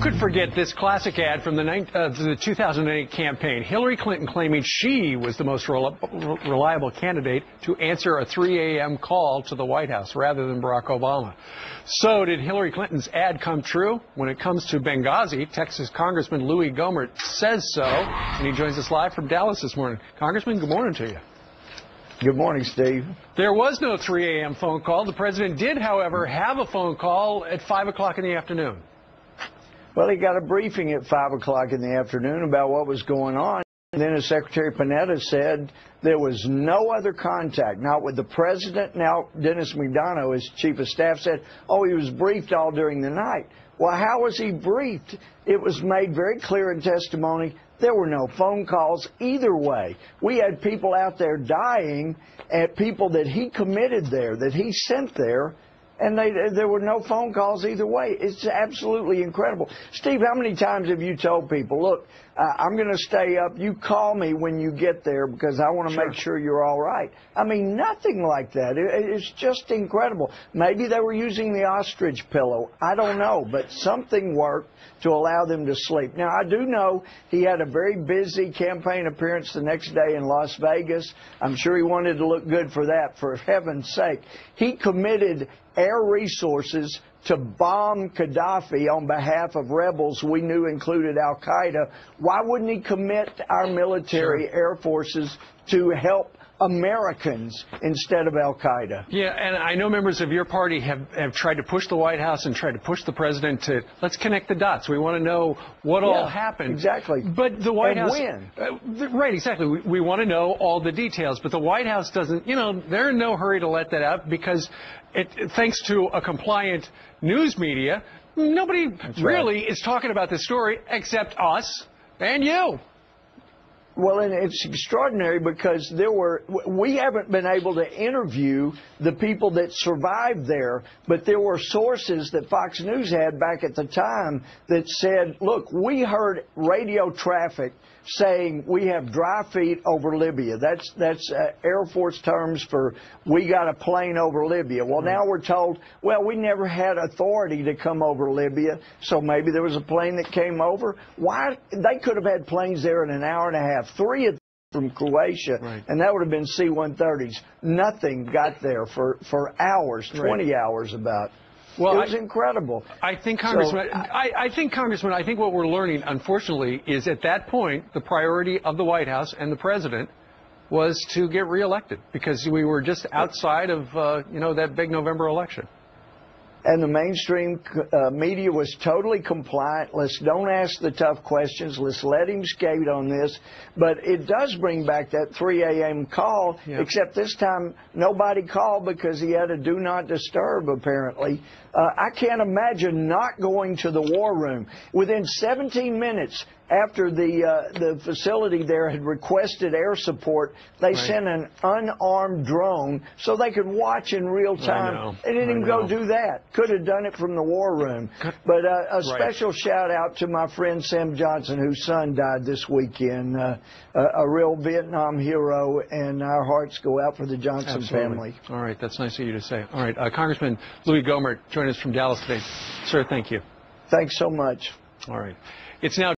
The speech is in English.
could forget this classic ad from the 2008 campaign? Hillary Clinton claiming she was the most reliable candidate to answer a 3 a.m. call to the White House rather than Barack Obama. So did Hillary Clinton's ad come true? When it comes to Benghazi, Texas Congressman Louie Gohmert says so, and he joins us live from Dallas this morning. Congressman, good morning to you. Good morning, Steve. There was no 3 a.m. phone call. The president did, however, have a phone call at 5 o'clock in the afternoon. Well, he got a briefing at 5 o'clock in the afternoon about what was going on. And then as Secretary Panetta said, there was no other contact, not with the president. Now, Dennis McDonough, his chief of staff, said, oh, he was briefed all during the night. Well, how was he briefed? It was made very clear in testimony there were no phone calls either way. We had people out there dying, and people that he committed there, that he sent there, and there were no phone calls either way. It's absolutely incredible. Steve, how many times have you told people, look, I'm going to stay up. You call me when you get there because I want to make sure you're all right. I mean, nothing like that. It's just incredible. Maybe they were using the ostrich pillow. I don't know. But something worked to allow them to sleep. Now, I do know he had a very busy campaign appearance the next day in Las Vegas. I'm sure he wanted to look good for that, for heaven's sake. He committed air resources to bomb Gaddafi on behalf of rebels we knew included al-Qaeda. Why wouldn't he commit our military air forces to help Americans instead of al-Qaeda? Yeah, and I know members of your party have tried to push the White House and tried to push the president to, let's connect the dots. We want to know what all happened. Exactly. But the White House... when. Right, exactly. We want to know all the details. But the White House doesn't, they're in no hurry to let that out because thanks to a compliant news media, nobody really is talking about this story except us and you. Well, and it's extraordinary because we haven't been able to interview the people that survived there, but there were sources that Fox News had back at the time that said, look, we heard radio traffic saying we have dry feet over Libya. That's Air Force terms for we got a plane over Libya. Well, now we're told, well, we never had authority to come over Libya, so maybe there was a plane that came over. Why? They could have had planes there in an hour and a half, 3 of them from Croatia, and that would have been C-130s. Nothing got there for hours, 20 hours about. Well, it was incredible. I think, Congressman, I think what we're learning, unfortunately, is at that point, the priority of the White House and the president was to get reelected because we were just outside of, that big November election. And the mainstream media was totally compliant. Don't ask the tough questions. Let's let him skate on this. But it does bring back that 3 a.m. call, except this time nobody called because he had a do not disturb, apparently. I can't imagine not going to the war room. Within 17 minutes after the facility there had requested air support, they sent an unarmed drone so they could watch in real time. They didn't even go do that. Could have done it from the war room. But a special shout out to my friend Sam Johnson, whose son died this weekend. A real Vietnam hero, and our hearts go out for the Johnson family. All right, that's nice of you to say. All right, Congressman Louie Gohmert joined us from Dallas today. Sir, thank you. Thanks so much. All right. It's now